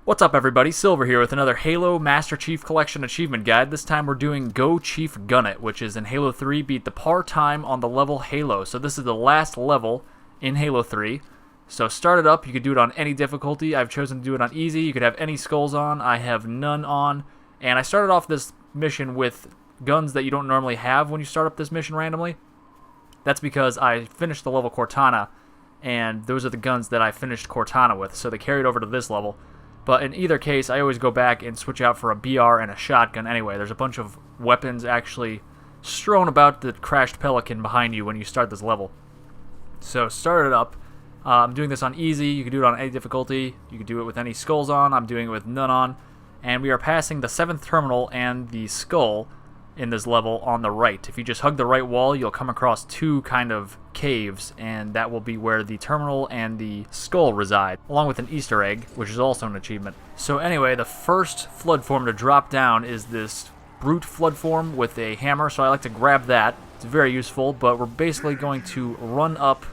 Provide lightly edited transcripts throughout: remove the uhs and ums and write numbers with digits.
What's up everybody, Silver here with another Halo Master Chief Collection Achievement Guide. This time we're doing Go Chief Gun It, which is in Halo 3, beat the par time on the level Halo. So this is the last level in Halo 3. So start it up, you could do it on any difficulty. I've chosen to do it on easy, you could have any skulls on, I have none on. And I started off this mission with guns that you don't normally have when you start up this mission randomly. That's because I finished the level Cortana, and those are the guns that I finished Cortana with, so they carried over to this level. But in either case, I always go back and switch out for a BR and a shotgun anyway. There's a bunch of weapons actually strewn about the crashed Pelican behind you when you start this level. So start it up. I'm doing this on easy. You can do it on any difficulty. You can do it with any skulls on. I'm doing it with none on. And we are passing the 7th terminal and the skull in this level on the right. If you just hug the right wall, you'll come across two kind of caves, and that will be where the terminal and the skull reside, along with an Easter egg, which is also an achievement. So anyway, the first flood form to drop down is this brute flood form with a hammer, so I like to grab that. It's very useful, but we're basically going to run up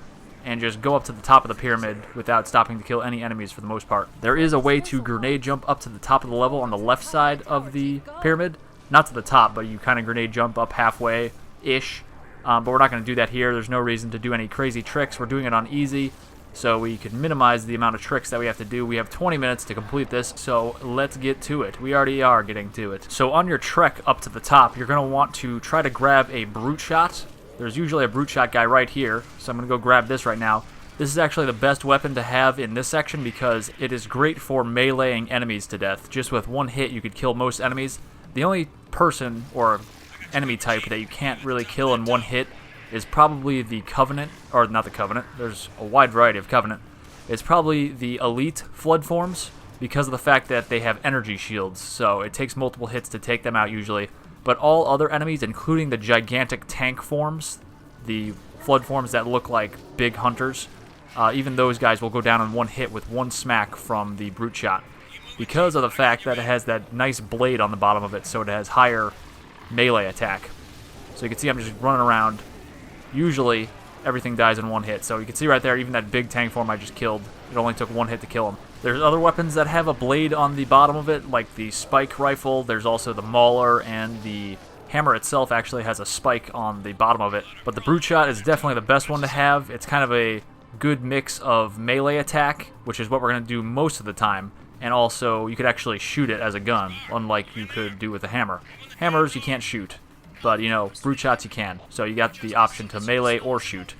and just go up to the top of the pyramid without stopping to kill any enemies for the most part. There is a way to grenade jump up to the top of the level on the left side of the pyramid. Not to the top, but you kind of grenade jump up halfway-ish. But we're not going to do that here. There's no reason to do any crazy tricks. We're doing it on easy, so we can minimize the amount of tricks that we have to do. We have 20 minutes to complete this, so let's get to it. We already are getting to it. So on your trek up to the top, you're going to want to try to grab a brute shot. There's usually a brute shot guy right here, so I'm going to go grab this right now. This is actually the best weapon to have in this section because it is great for meleeing enemies to death. Just with one hit, you could kill most enemies. The only person or enemy type that you can't really kill in one hit is probably the Covenant, or not the Covenant, there's a wide variety of Covenant. It's probably the elite flood forms because of the fact that they have energy shields, so it takes multiple hits to take them out usually. But all other enemies, including the gigantic tank forms, the flood forms that look like big hunters, even those guys will go down in one hit with one smack from the brute shot, because of the fact that it has that nice blade on the bottom of it, so it has higher melee attack. So you can see I'm just running around. Usually everything dies in one hit, so you can see right there, even that big tank form I just killed, it only took one hit to kill him. There's other weapons that have a blade on the bottom of it, like the spike rifle. There's also the mauler, and the hammer itself actually has a spike on the bottom of it. But the brute shot is definitely the best one to have. It's kind of a good mix of melee attack, which is what we're going to do most of the time. And also, you could actually shoot it as a gun, unlike you could do with a hammer. Hammers, you can't shoot, but, you know, brute shots you can. So you got the option to melee or shoot.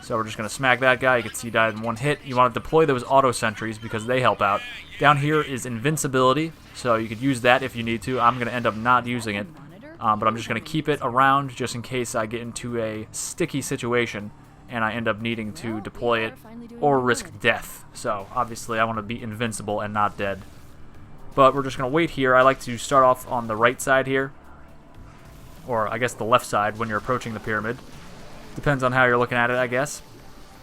So we're just going to smack that guy. You can see he died in one hit. You want to deploy those auto sentries because they help out. Down here is invincibility, so you could use that if you need to. I'm going to end up not using it, but I'm just going to keep it around just in case I get into a sticky situation and I end up needing to deploy it or risk death. So obviously I want to be invincible and not dead. But we're just going to wait here. I like to start off on the right side here, or I guess the left side when you're approaching the pyramid. Depends on how you're looking at it, I guess.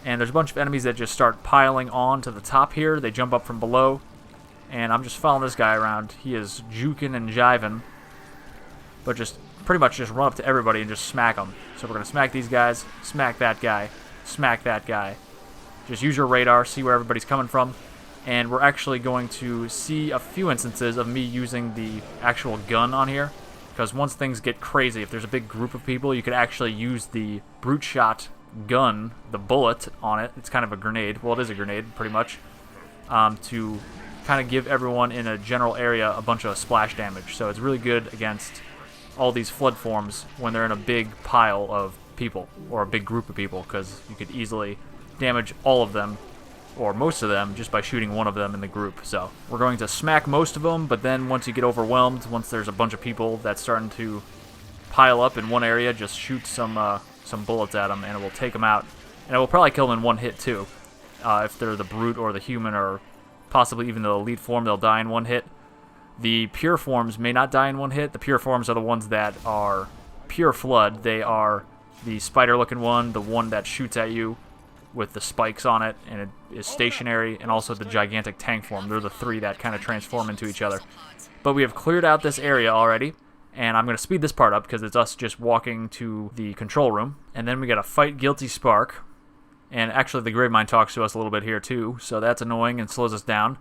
And there's a bunch of enemies that just start piling on to the top here. They jump up from below, and I'm just following this guy around. He is juking and jiving, but just pretty much just run up to everybody and just smack them. So we're going to smack these guys, smack that guy, smack that guy. Just use your radar, see where everybody's coming from, and we're actually going to see a few instances of me using the actual gun on here, because once things get crazy, if there's a big group of people, you could actually use the brute shot gun, the bullet on it. It's kind of a grenade. Well, it is a grenade, pretty much, to kind of give everyone in a general area a bunch of splash damage. So it's really good against all these flood forms when they're in a big pile of people, or a big group of people, because you could easily damage all of them, or most of them, just by shooting one of them in the group. So we're going to smack most of them, but then once you get overwhelmed, once there's a bunch of people that's starting to pile up in one area, just shoot some bullets at them, and it will take them out. And it will probably kill them in one hit, too. If they're the brute or the human, or possibly even the elite form, they'll die in one hit. The pure forms may not die in one hit. The pure forms are the ones that are pure flood. They are the spider-looking one, the one that shoots at you with the spikes on it, and it is stationary, and also the gigantic tank form. They're the three that kind of transform into each other. But we have cleared out this area already, and I'm going to speed this part up because it's us just walking to the control room. And then we got to fight Guilty Spark, and actually the Gravemind talks to us a little bit here too, so that's annoying and slows us down.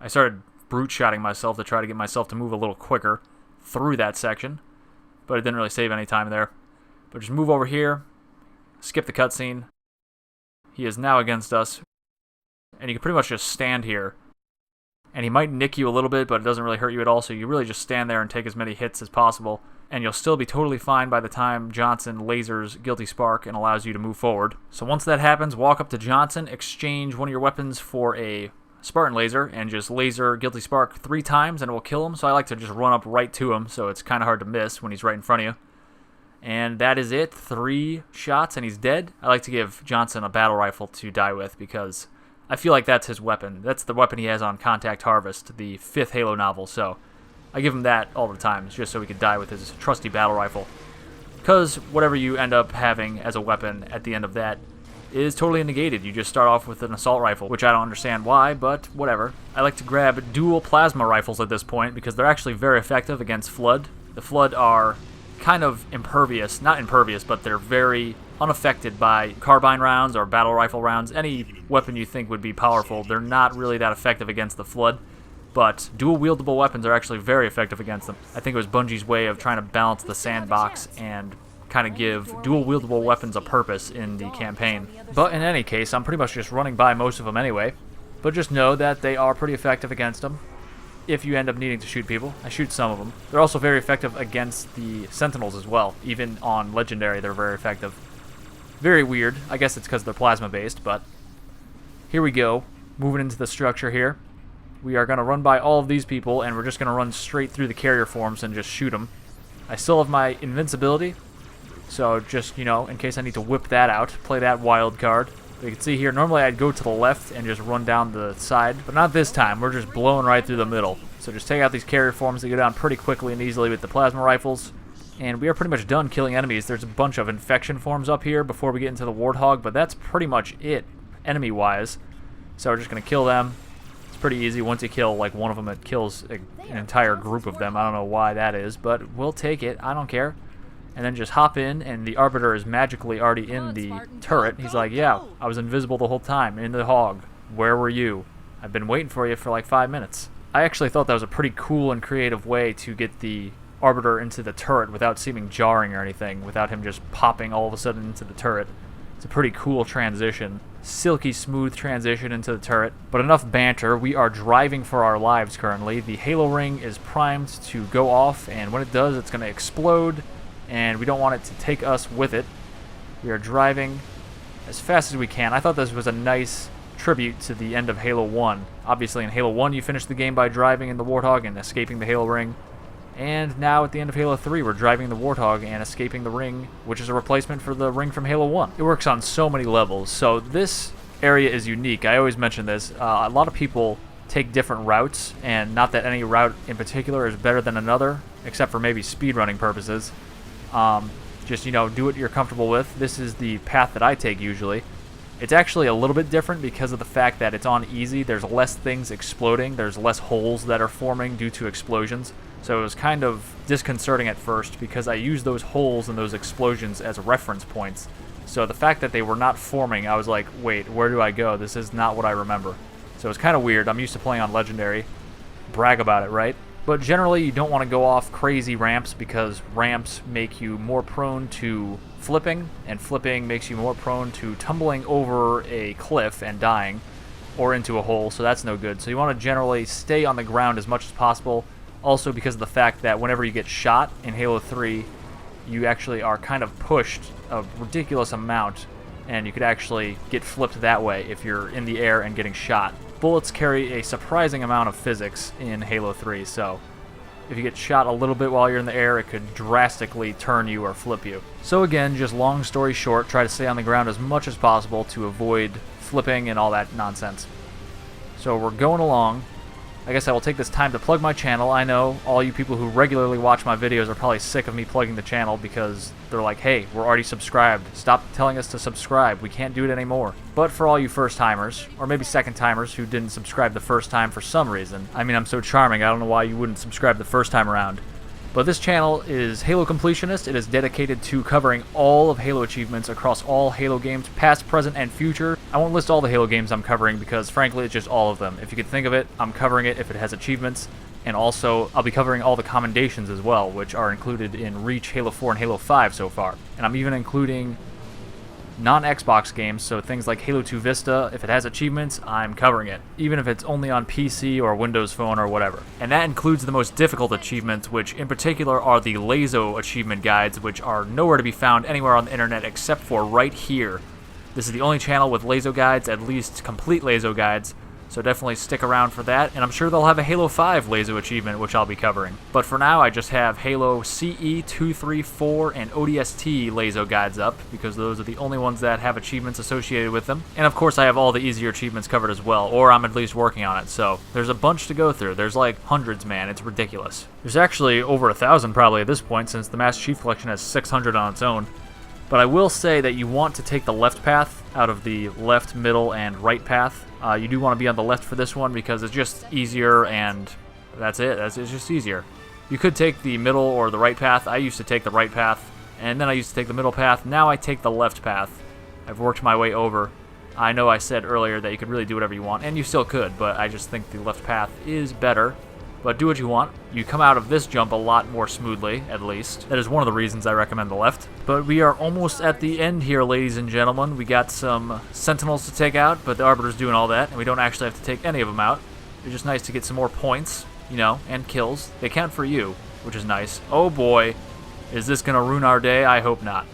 I started brute-shotting myself to try to get myself to move a little quicker through that section. But it didn't really save any time there. But just move over here, skip the cutscene. He is now against us. And you can pretty much just stand here. And he might nick you a little bit, but it doesn't really hurt you at all, so you really just stand there and take as many hits as possible. And you'll still be totally fine by the time Johnson lasers Guilty Spark and allows you to move forward. So once that happens, walk up to Johnson, exchange one of your weapons for a Spartan laser, and just laser Guilty Spark 3 times, and it will kill him. So I like to just run up right to him, so it's kind of hard to miss when he's right in front of you. And that is it. 3 shots, and he's dead. I like to give Johnson a battle rifle to die with, because I feel like that's his weapon. That's the weapon he has on Contact Harvest, the 5th Halo novel, so I give him that all the time, just so he can die with his trusty battle rifle. Because whatever you end up having as a weapon at the end of that is totally negated. You just start off with an assault rifle, which I don't understand why, but whatever. I like to grab dual plasma rifles at this point, because they're actually very effective against Flood. The Flood are kind of impervious, not impervious, but they're very unaffected by carbine rounds or battle rifle rounds. Any weapon you think would be powerful, they're not really that effective against the Flood. But dual wieldable weapons are actually very effective against them. I think it was Bungie's way of trying to balance the sandbox and kind of give dual wieldable weapons a purpose in the campaign. But in any case, I'm pretty much just running by most of them anyway. But just know that they are pretty effective against them. If you end up needing to shoot people, I shoot some of them. They're also very effective against the Sentinels as well. Even on Legendary, they're very effective. Very weird. I guess it's because they're plasma-based, but here we go. Moving into the structure here. We are going to run by all of these people, and we're just going to run straight through the carrier forms and just shoot them. I still have my invincibility, so just, you know, in case I need to whip that out, play that wild card. You can see here, normally I'd go to the left and just run down the side, but not this time. We're just blowing right through the middle. So just take out these carrier forms. They go down pretty quickly and easily with the plasma rifles. And we are pretty much done killing enemies. There's a bunch of infection forms up here before we get into the Warthog, but that's pretty much it, enemy-wise. So we're just going to kill them. It's pretty easy. Once you kill like one of them, it kills an entire group of them. I don't know why that is, but we'll take it. I don't care. And then just hop in, and the Arbiter is magically already in the turret. He's like, yeah, I was invisible the whole time, in the hog. Where were you? I've been waiting for you for like 5 minutes. I actually thought that was a pretty cool and creative way to get the Arbiter into the turret without seeming jarring or anything, without him just popping all of a sudden into the turret. It's a pretty cool transition. Silky smooth transition into the turret. But enough banter. We are driving for our lives currently. The Halo ring is primed to go off, and when it does, it's going to explode. And we don't want it to take us with it. We are driving as fast as we can. I thought this was a nice tribute to the end of Halo 1. Obviously in Halo 1 you finished the game by driving in the Warthog and escaping the Halo ring. And now at the end of Halo 3 we're driving the Warthog and escaping the ring, which is a replacement for the ring from Halo 1. It works on so many levels. So this area is unique. I always mention this. A lot of people take different routes, and not that any route in particular is better than another, except for maybe speedrunning purposes. Just, you know, do what you're comfortable with. This is the path that I take usually. It's actually a little bit different because of the fact that it's on easy. There's less things exploding. There's less holes that are forming due to explosions. So it was kind of disconcerting at first because I used those holes and those explosions as reference points. So the fact that they were not forming, I was like, wait, where do I go? This is not what I remember. So it's kind of weird. I'm used to playing on Legendary. Brag about it, right? But generally, you don't want to go off crazy ramps because ramps make you more prone to flipping, and flipping makes you more prone to tumbling over a cliff and dying, or into a hole, so that's no good. So you want to generally stay on the ground as much as possible, also because of the fact that whenever you get shot in Halo 3, you actually are kind of pushed a ridiculous amount, and you could actually get flipped that way if you're in the air and getting shot. Bullets carry a surprising amount of physics in Halo 3, so if you get shot a little bit while you're in the air, it could drastically turn you or flip you. So again, just long story short, try to stay on the ground as much as possible to avoid flipping and all that nonsense. So we're going along. I guess I will take this time to plug my channel. I know all you people who regularly watch my videos are probably sick of me plugging the channel because they're like, hey, we're already subscribed. Stop telling us to subscribe. We can't do it anymore. But for all you first-timers, or maybe second-timers who didn't subscribe the first time for some reason, I mean, I'm so charming, I don't know why you wouldn't subscribe the first time around. But this channel is HaloCompletionist. It is dedicated to covering all of Halo achievements across all Halo games, past, present, and future. I won't list all the Halo games I'm covering because, frankly, it's just all of them. If you could think of it, I'm covering it if it has achievements. And also, I'll be covering all the commendations as well, which are included in Reach, Halo 4, and Halo 5 so far. And I'm even including non-Xbox games, so things like Halo 2 Vista, if it has achievements, I'm covering it, even if it's only on PC or Windows Phone or whatever. And that includes the most difficult achievements, which in particular are the LASO achievement guides, which are nowhere to be found anywhere on the internet except for right here. This is the only channel with LASO guides, at least complete LASO guides, so definitely stick around for that, and I'm sure they'll have a Halo 5 LASO achievement, which I'll be covering. But for now, I just have Halo CE, 2, 3, 4, and ODST LASO guides up, because those are the only ones that have achievements associated with them. And of course, I have all the easier achievements covered as well, or I'm at least working on it, so there's a bunch to go through. There's like hundreds, man, it's ridiculous. There's actually over 1,000 probably at this point, since the Master Chief Collection has 600 on its own. But I will say that you want to take the left path out of the left, middle, and right path. You do want to be on the left for this one because it's just easier, and that's it. It's just easier. You could take the middle or the right path. I used to take the right path, and then I used to take the middle path. Now I take the left path. I've worked my way over. I know I said earlier that you could really do whatever you want, and you still could, but I just think the left path is better. But do what you want. You come out of this jump a lot more smoothly, at least. That is one of the reasons I recommend the left. But we are almost at the end here, ladies and gentlemen. We got some Sentinels to take out, but the Arbiter's doing all that, and we don't actually have to take any of them out. It's just nice to get some more points, you know, and kills. They count for you, which is nice. Oh boy, is this going to ruin our day? I hope not.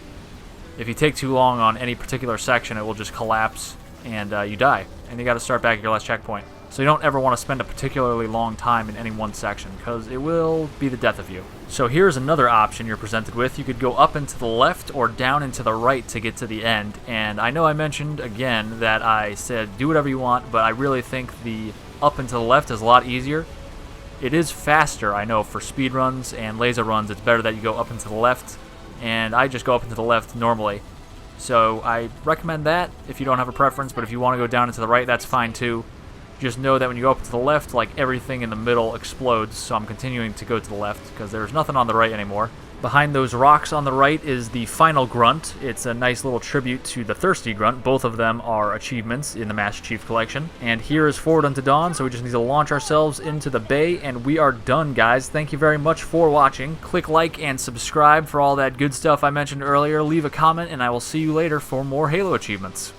If you take too long on any particular section, it will just collapse, and you die. And you got to start back at your last checkpoint. So you don't ever want to spend a particularly long time in any one section, because it will be the death of you. So here's another option you're presented with. You could go up and to the left or down and to the right to get to the end. And I know I mentioned, again, that I said do whatever you want, but I really think the up and to the left is a lot easier. It is faster, I know, for speed runs and laser runs. It's better that you go up and to the left, and I just go up and to the left normally. So I recommend that if you don't have a preference, but if you want to go down and to the right, that's fine too. Just know that when you go up to the left, like, everything in the middle explodes, so I'm continuing to go to the left, because there's nothing on the right anymore. Behind those rocks on the right is the final Grunt. It's a nice little tribute to the Thirsty Grunt. Both of them are achievements in the Master Chief Collection. And here is Forward Unto Dawn, so we just need to launch ourselves into the bay, and we are done, guys. Thank you very much for watching. Click like and subscribe for all that good stuff I mentioned earlier. Leave a comment, and I will see you later for more Halo achievements.